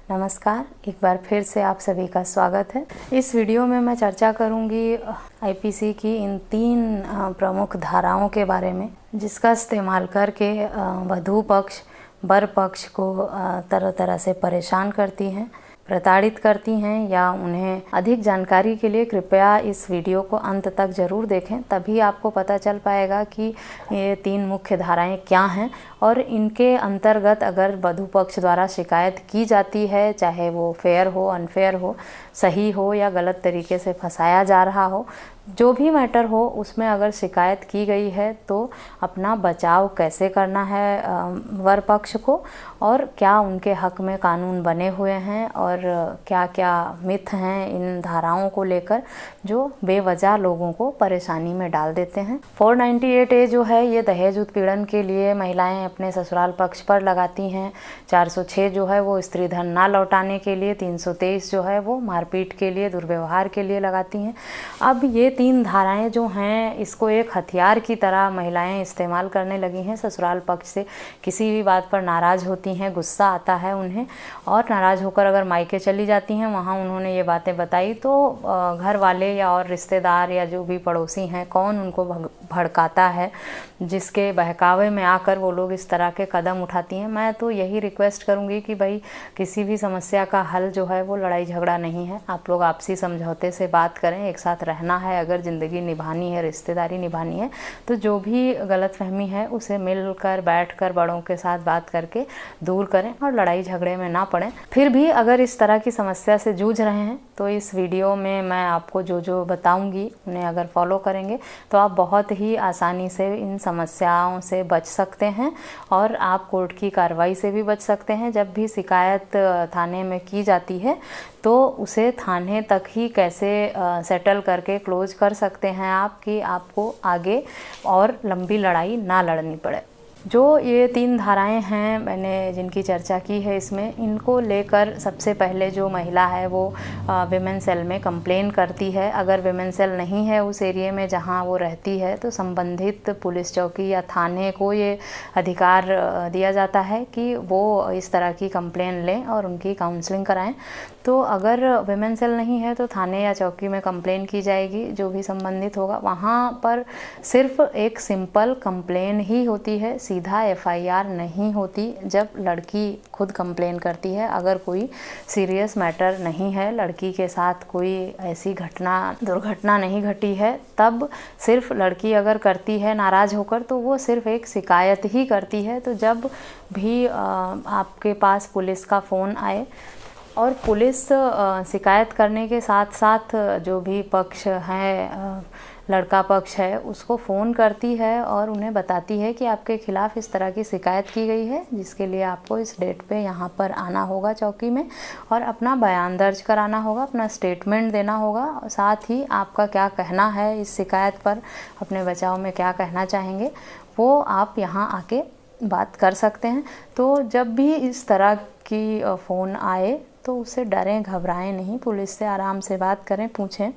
नमस्कार, एक बार फिर से आप सभी का स्वागत है। इस वीडियो में मैं चर्चा करूंगी आईपीसी की इन 3 प्रमुख धाराओं के बारे में, जिसका इस्तेमाल करके वधू पक्ष वर पक्ष को तरह तरह से परेशान करती हैं, प्रताड़ित करती हैं या उन्हें अधिक जानकारी के लिए कृपया इस वीडियो को अंत तक ज़रूर देखें, तभी आपको पता चल पाएगा कि ये 3 मुख्य धाराएं क्या हैं और इनके अंतर्गत अगर वधू पक्ष द्वारा शिकायत की जाती है, चाहे वो फेयर हो, अनफेयर हो, सही हो या गलत तरीके से फंसाया जा रहा हो, जो भी मैटर हो, उसमें अगर शिकायत की गई है तो अपना बचाव कैसे करना है वर पक्ष को, और क्या उनके हक में कानून बने हुए हैं और क्या क्या मिथ हैं इन धाराओं को लेकर जो बेवजह लोगों को परेशानी में डाल देते हैं। 498A जो है ये दहेज उत्पीड़न के लिए महिलाएं अपने ससुराल पक्ष पर लगाती हैं। 406 जो है वो स्त्री धन ना लौटाने के लिए, 323 जो है वो मारपीट के लिए, दुर्व्यवहार के लिए लगाती हैं। अब ये 3 धाराएं जो हैं इसको एक हथियार की तरह महिलाएं इस्तेमाल करने लगी हैं। ससुराल पक्ष से किसी भी बात पर नाराज़ होती हैं, गुस्सा आता है उन्हें, और नाराज़ होकर अगर मायके चली जाती हैं, वहाँ उन्होंने ये बातें बताई तो घर वाले या और रिश्तेदार या जो भी पड़ोसी हैं, कौन उनको भड़काता है, जिसके बहकावे में आकर वो लोग इस तरह के कदम उठाती हैं। मैं तो यही रिक्वेस्ट करूँगी कि भाई किसी भी समस्या का हल जो है वो लड़ाई झगड़ा नहीं है। आप लोग आपसी समझौते से बात करें, एक साथ रहना है, अगर ज़िंदगी निभानी है, रिश्तेदारी निभानी है, तो जो भी गलतफहमी है उसे मिलकर बैठकर बड़ों के साथ बात करके दूर करें और लड़ाई झगड़े में ना पड़ें। फिर भी अगर इस तरह की समस्या से जूझ रहे हैं तो इस वीडियो में मैं आपको जो जो बताऊंगी उन्हें अगर फॉलो करेंगे तो आप बहुत ही आसानी से इन समस्याओं से बच सकते हैं और आप कोर्ट की कार्रवाई से भी बच सकते हैं। जब भी शिकायत थाने में की जाती है तो उसे थाने तक ही कैसे सेटल करके क्लोज कर सकते हैं आप, कि आपको आगे और लंबी लड़ाई ना लड़नी पड़े। जो ये 3 धाराएं हैं मैंने जिनकी चर्चा की है, इसमें इनको लेकर सबसे पहले जो महिला है वो विमेन सेल में कंप्लेन करती है। अगर विमेन सेल नहीं है उस एरिया में जहां वो रहती है तो संबंधित पुलिस चौकी या थाने को ये अधिकार दिया जाता है कि वो इस तरह की कंप्लेन लें और उनकी काउंसलिंग कराएं। तो अगर विमेन सेल नहीं है तो थाने या चौकी में कंप्लेन की जाएगी, जो भी संबंधित होगा। वहाँ पर सिर्फ एक सिंपल कंप्लेन ही होती है, सीधा एफआईआर नहीं होती जब लड़की खुद कंप्लेन करती है। अगर कोई सीरियस मैटर नहीं है, लड़की के साथ कोई ऐसी दुर्घटना नहीं घटी है, तब सिर्फ लड़की अगर करती है नाराज़ होकर तो वो सिर्फ एक शिकायत ही करती है। तो जब भी आपके पास पुलिस का फ़ोन आए और पुलिस शिकायत करने के साथ साथ जो भी पक्ष है, लड़का पक्ष है, उसको फ़ोन करती है और उन्हें बताती है कि आपके ख़िलाफ़ इस तरह की शिकायत की गई है, जिसके लिए आपको इस डेट पे यहाँ पर आना होगा चौकी में और अपना बयान दर्ज कराना होगा, अपना स्टेटमेंट देना होगा, साथ ही आपका क्या कहना है इस शिकायत पर, अपने बचाव में क्या कहना चाहेंगे, वो आप यहाँ आके बात कर सकते हैं। तो जब भी इस तरह की फ़ोन आए तो उससे डरें, घबराएं नहीं, पुलिस से आराम से बात करें, पूछें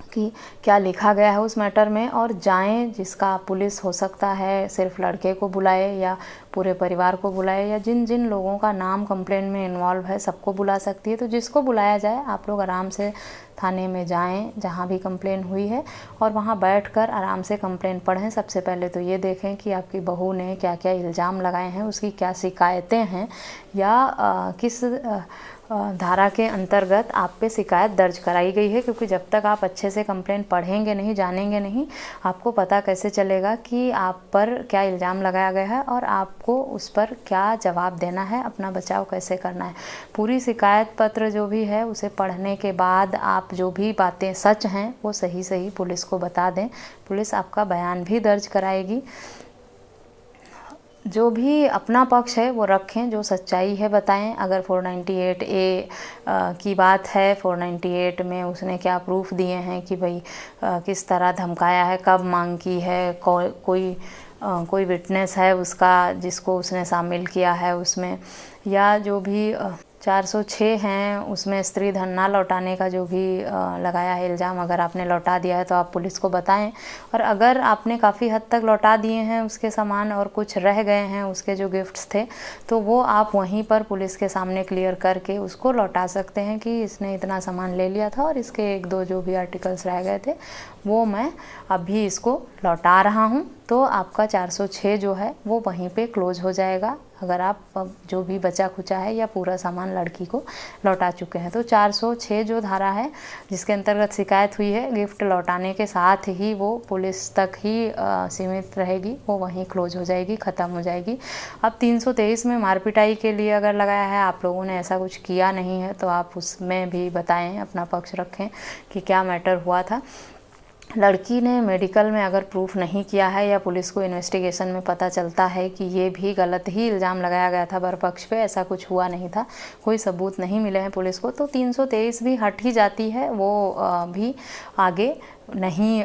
कि क्या लिखा गया है उस मैटर में, और जाएं। जिसका पुलिस हो सकता है सिर्फ लड़के को बुलाए या पूरे परिवार को बुलाए, या जिन जिन लोगों का नाम कंप्लेन में इन्वॉल्व है सबको बुला सकती है। तो जिसको बुलाया जाए, आप लोग आराम से थाने में जाएं जहां भी कंप्लेन हुई है और वहां बैठकर आराम से कंप्लेन पढ़ें। सबसे पहले तो ये देखें कि आपकी बहू ने क्या क्या इल्ज़ाम लगाए हैं, उसकी क्या शिकायतें हैं, या किस धारा के अंतर्गत आप पे शिकायत दर्ज कराई गई है। क्योंकि जब तक आप अच्छे से कंप्लेन पढ़ेंगे नहीं, जानेंगे नहीं, आपको पता कैसे चलेगा कि आप पर क्या इल्ज़ाम लगाया गया है और आपको उस पर क्या जवाब देना है, अपना बचाव कैसे करना है। पूरी शिकायत पत्र जो भी है उसे पढ़ने के बाद आप जो भी बातें सच हैं वो सही सही पुलिस को बता दें। पुलिस आपका बयान भी दर्ज कराएगी। जो भी अपना पक्ष है वो रखें, जो सच्चाई है बताएं। अगर 498A की बात है, 498 में उसने क्या प्रूफ दिए हैं कि भाई किस तरह धमकाया है, कब मांग की है, कोई विटनेस है उसका जिसको उसने शामिल किया है उसमें, या जो भी 406 हैं, उसमें स्त्री धन ना लौटाने का जो भी लगाया है इल्ज़ाम, अगर आपने लौटा दिया है तो आप पुलिस को बताएं। और अगर आपने काफ़ी हद तक लौटा दिए हैं उसके सामान और कुछ रह गए हैं उसके जो गिफ्ट्स थे, तो वो आप वहीं पर पुलिस के सामने क्लियर करके उसको लौटा सकते हैं कि इसने इतना सामान ले लिया था और इसके 1-2 जो भी आर्टिकल्स रह गए थे वो मैं अभी इसको लौटा रहा हूँ। तो आपका 406 जो है वो वहीं पे क्लोज हो जाएगा, अगर आप जो भी बचा खुचा है या पूरा सामान लड़की को लौटा चुके हैं। तो 406 जो धारा है जिसके अंतर्गत शिकायत हुई है, गिफ्ट लौटाने के साथ ही वो पुलिस तक ही सीमित रहेगी, वो वहीं क्लोज हो जाएगी, ख़त्म हो जाएगी। अब 323 में मारपिटाई के लिए अगर लगाया है, आप लोगों ने ऐसा कुछ किया नहीं है तो आप उसमें भी बताएं, अपना पक्ष रखें कि क्या मैटर हुआ था। लड़की ने मेडिकल में अगर प्रूफ नहीं किया है या पुलिस को इन्वेस्टिगेशन में पता चलता है कि ये भी गलत ही इल्ज़ाम लगाया गया था बरपक्ष पे, ऐसा कुछ हुआ नहीं था, कोई सबूत नहीं मिले हैं पुलिस को, तो 323 भी हट ही जाती है, वो भी आगे नहीं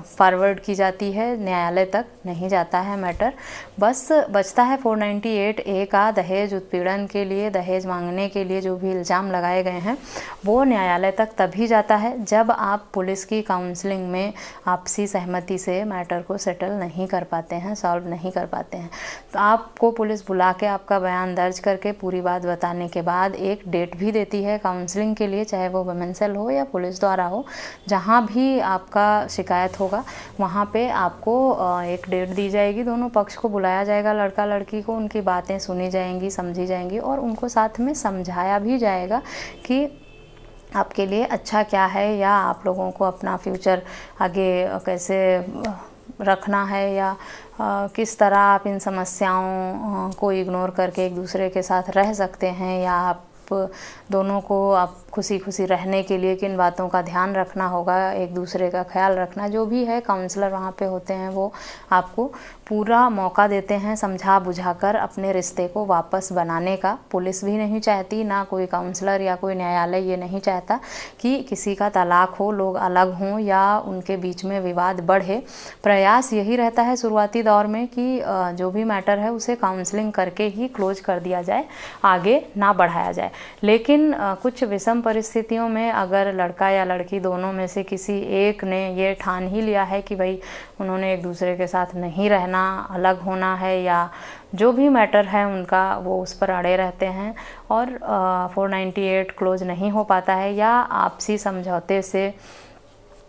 फॉरवर्ड की जाती है, न्यायालय तक नहीं जाता है मैटर। बस बचता है 498A का दहेज उत्पीड़न के लिए, दहेज मांगने के लिए जो भी इल्ज़ाम लगाए गए हैं वो न्यायालय तक तभी जाता है जब आप पुलिस की काउंसलिंग में आपसी सहमति से मैटर को सेटल नहीं कर पाते हैं, सॉल्व नहीं कर पाते हैं। तो आपको पुलिस बुला के आपका बयान दर्ज करके पूरी बात बताने के बाद एक डेट भी देती है काउंसलिंग के लिए, चाहे वो वुमेन सेल हो या पुलिस द्वारा हो, जहाँ भी आपका शिकायत होगा वहाँ पे आपको एक डेट दी जाएगी, दोनों पक्ष को बुलाया जाएगा, लड़का लड़की को, उनकी बातें सुनी जाएंगी, समझी जाएंगी और उनको साथ में समझाया भी जाएगा कि आपके लिए अच्छा क्या है या आप लोगों को अपना फ्यूचर आगे कैसे रखना है या किस तरह आप इन समस्याओं को इग्नोर करके एक दूसरे के साथ रह सकते हैं, या आप दोनों को आप खुशी खुशी रहने के लिए किन बातों का ध्यान रखना होगा, एक दूसरे का ख्याल रखना, जो भी है काउंसलर वहाँ पे होते हैं वो आपको पूरा मौका देते हैं समझा बुझाकर अपने रिश्ते को वापस बनाने का। पुलिस भी नहीं चाहती, ना कोई काउंसलर या कोई न्यायालय ये नहीं चाहता कि किसी का तलाक हो, लोग अलग हों या उनके बीच में विवाद बढ़े। प्रयास यही रहता है शुरुआती दौर में कि जो भी मैटर है उसे काउंसलिंग करके ही क्लोज कर दिया जाए, आगे ना बढ़ाया जाए। लेकिन कुछ विषम परिस्थितियों में अगर लड़का या लड़की दोनों में से किसी एक ने ये ठान ही लिया है कि भाई उन्होंने एक दूसरे के साथ नहीं रहना, अलग होना है, या जो भी मैटर है उनका वो उस पर अड़े रहते हैं और 498 क्लोज नहीं हो पाता है या आपसी समझौते से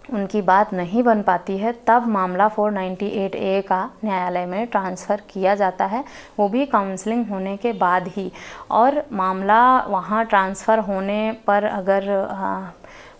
उनकी बात नहीं बन पाती है, तब मामला 498A का न्यायालय में ट्रांसफ़र किया जाता है, वो भी काउंसलिंग होने के बाद ही। और मामला वहाँ ट्रांसफ़र होने पर अगर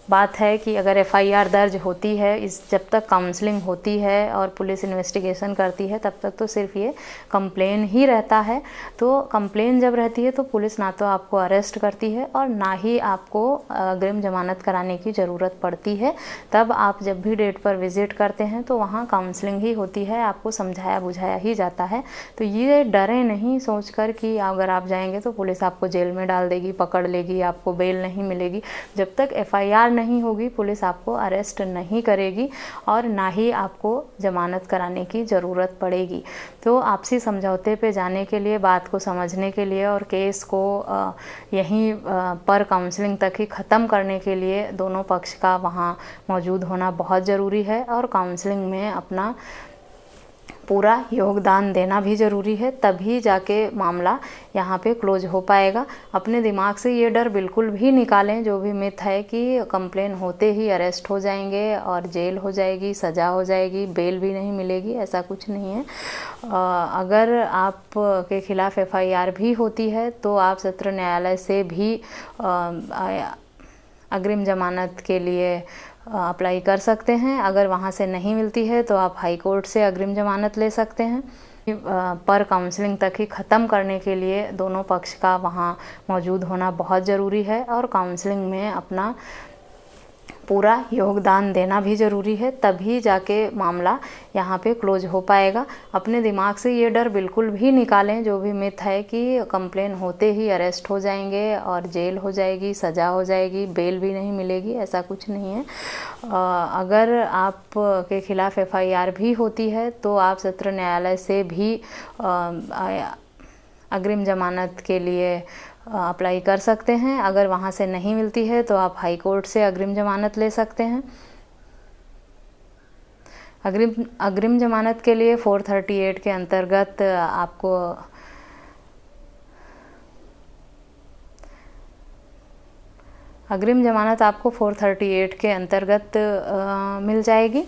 बात है कि अगर FIR दर्ज होती है, जब तक काउंसलिंग होती है और पुलिस इन्वेस्टिगेशन करती है तब तक तो सिर्फ ये कंप्लेन ही रहता है। तो कंप्लेन जब रहती है तो पुलिस ना तो आपको अरेस्ट करती है और ना ही आपको अग्रिम जमानत कराने की ज़रूरत पड़ती है। तब आप जब भी डेट पर विज़िट करते हैं तो वहाँ काउंसलिंग ही होती है, आपको समझाया बुझाया ही जाता है। तो ये डरें नहीं सोच कर कि अगर आप जाएंगे तो पुलिस आपको जेल में डाल देगी, पकड़ लेगी, आपको बेल नहीं मिलेगी। जब तक FIR नहीं होगी पुलिस आपको अरेस्ट नहीं करेगी और ना ही आपको जमानत कराने की ज़रूरत पड़ेगी। तो आपसी समझौते पे जाने के लिए, बात को समझने के लिए और केस को यहीं पर काउंसलिंग तक ही ख़त्म करने के लिए दोनों पक्ष का वहाँ मौजूद होना बहुत ज़रूरी है और काउंसलिंग में अपना पूरा योगदान देना भी ज़रूरी है, तभी जाके मामला यहाँ पे क्लोज हो पाएगा। अपने दिमाग से ये डर बिल्कुल भी निकालें, जो भी मिथ है कि कंप्लेन होते ही अरेस्ट हो जाएंगे और जेल हो जाएगी, सज़ा हो जाएगी, बेल भी नहीं मिलेगी, ऐसा कुछ नहीं है। अगर आप के खिलाफ़ FIR भी होती है तो आप सत्र न्यायालय से भी अग्रिम जमानत के लिए अप्लाई कर सकते हैं। अगर वहाँ से नहीं मिलती है तो आप हाई कोर्ट से अग्रिम जमानत ले सकते हैं। पर काउंसलिंग तक ही ख़त्म करने के लिए दोनों पक्ष का वहाँ मौजूद होना बहुत ज़रूरी है और काउंसलिंग में अपना पूरा योगदान देना भी ज़रूरी है, तभी जाके मामला यहाँ पे क्लोज हो पाएगा। अपने दिमाग से ये डर बिल्कुल भी निकालें, जो भी मिथ है कि कंप्लेन होते ही अरेस्ट हो जाएंगे और जेल हो जाएगी, सज़ा हो जाएगी, बेल भी नहीं मिलेगी, ऐसा कुछ नहीं है। अगर आप के खिलाफ़ FIR भी होती है तो आप सत्र न्यायालय से भी अग्रिम जमानत के लिए अप्लाई कर सकते हैं। अगर वहाँ से नहीं मिलती है तो आप हाई कोर्ट से अग्रिम जमानत ले सकते हैं। अग्रिम जमानत के लिए 438 के अंतर्गत आपको अग्रिम जमानत आपको 438 के अंतर्गत मिल जाएगी।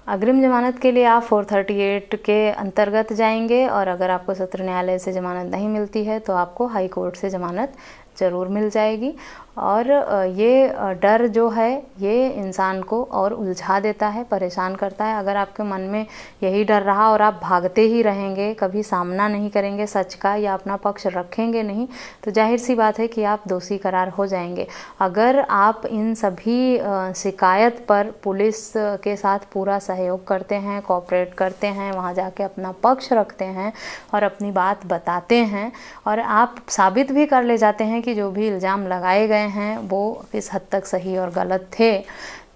अग्रिम जमानत के लिए आप 438 के अंतर्गत जाएंगे और अगर आपको सत्र न्यायालय से जमानत नहीं मिलती है तो आपको हाई कोर्ट से जमानत ज़रूर मिल जाएगी। और ये डर जो है ये इंसान को और उलझा देता है, परेशान करता है। अगर आपके मन में यही डर रहा और आप भागते ही रहेंगे, कभी सामना नहीं करेंगे सच का या अपना पक्ष रखेंगे नहीं, तो जाहिर सी बात है कि आप दोषी करार हो जाएंगे। अगर आप इन सभी शिकायत पर पुलिस के साथ पूरा सहयोग करते हैं, कोऑपरेट करते हैं, वहाँ जाके अपना पक्ष रखते हैं और अपनी बात बताते हैं और आप साबित भी कर ले जाते हैं कि जो भी इल्ज़ाम लगाए गए हैं वो किस हद तक सही और गलत थे,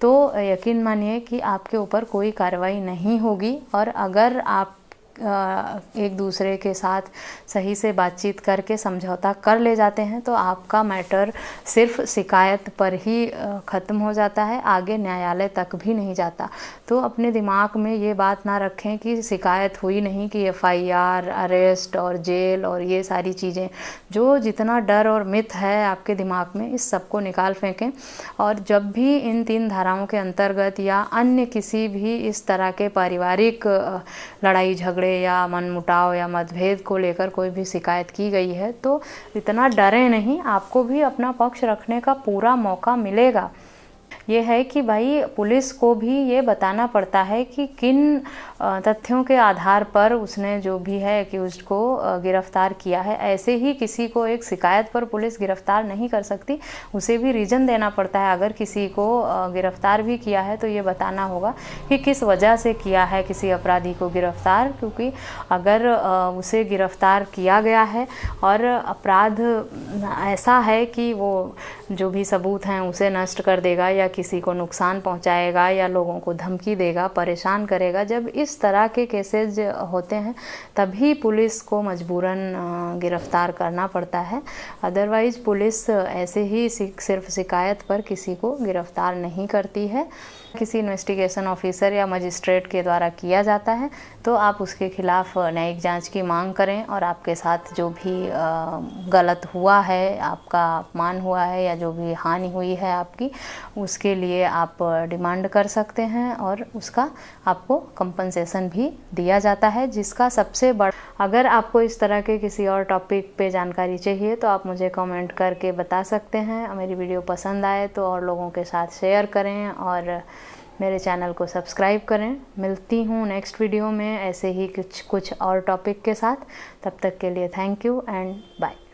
तो यकीन मानिए कि आपके ऊपर कोई कार्रवाई नहीं होगी। और अगर आप एक दूसरे के साथ सही से बातचीत करके समझौता कर ले जाते हैं तो आपका मैटर सिर्फ शिकायत पर ही ख़त्म हो जाता है, आगे न्यायालय तक भी नहीं जाता। तो अपने दिमाग में ये बात ना रखें कि शिकायत हुई नहीं कि FIR, अरेस्ट और जेल और ये सारी चीज़ें, जो जितना डर और मिथ है आपके दिमाग में, इस सबको निकाल फेंकें। और जब भी इन 3 धाराओं के अंतर्गत या अन्य किसी भी इस तरह के पारिवारिक लड़ाई झगड़े या मनमुटाव या मतभेद को लेकर कोई भी शिकायत की गई है तो इतना डरे नहीं, आपको भी अपना पक्ष रखने का पूरा मौका मिलेगा। ये है कि भाई पुलिस को भी ये बताना पड़ता है कि किन तथ्यों के आधार पर उसने जो भी है अक्यूज्ड को गिरफ्तार किया है। ऐसे ही किसी को एक शिकायत पर पुलिस गिरफ्तार नहीं कर सकती, उसे भी रीज़न देना पड़ता है। अगर किसी को गिरफ्तार भी किया है तो ये बताना होगा कि किस वजह से किया है किसी अपराधी को गिरफ्तार, क्योंकि अगर उसे गिरफ्तार किया गया है और अपराध ऐसा है कि वो जो भी सबूत हैं उसे नष्ट कर देगा या किसी को नुकसान पहुंचाएगा या लोगों को धमकी देगा, परेशान करेगा, जब इस तरह के केसेज होते हैं तभी पुलिस को मजबूरन गिरफ्तार करना पड़ता है। अदरवाइज़ पुलिस ऐसे ही सिर्फ शिकायत पर किसी को गिरफ्तार नहीं करती है। किसी इन्वेस्टिगेशन ऑफिसर या मजिस्ट्रेट के द्वारा किया जाता है तो आप उसके खिलाफ न्यायिक जांच की मांग करें और आपके साथ जो भी गलत हुआ है, आपका अपमान हुआ है या जो भी हानि हुई है आपकी, उसके लिए आप डिमांड कर सकते हैं और उसका आपको कंपनसेशन भी दिया जाता है, जिसका सबसे बड़ा। अगर आपको इस तरह के किसी और टॉपिक पे जानकारी चाहिए तो आप मुझे कमेंट करके बता सकते हैं। मेरी वीडियो पसंद आए तो और लोगों के साथ शेयर करें और मेरे चैनल को सब्सक्राइब करें। मिलती हूँ नेक्स्ट वीडियो में ऐसे ही कुछ और टॉपिक के साथ। तब तक के लिए थैंक यू एंड बाय।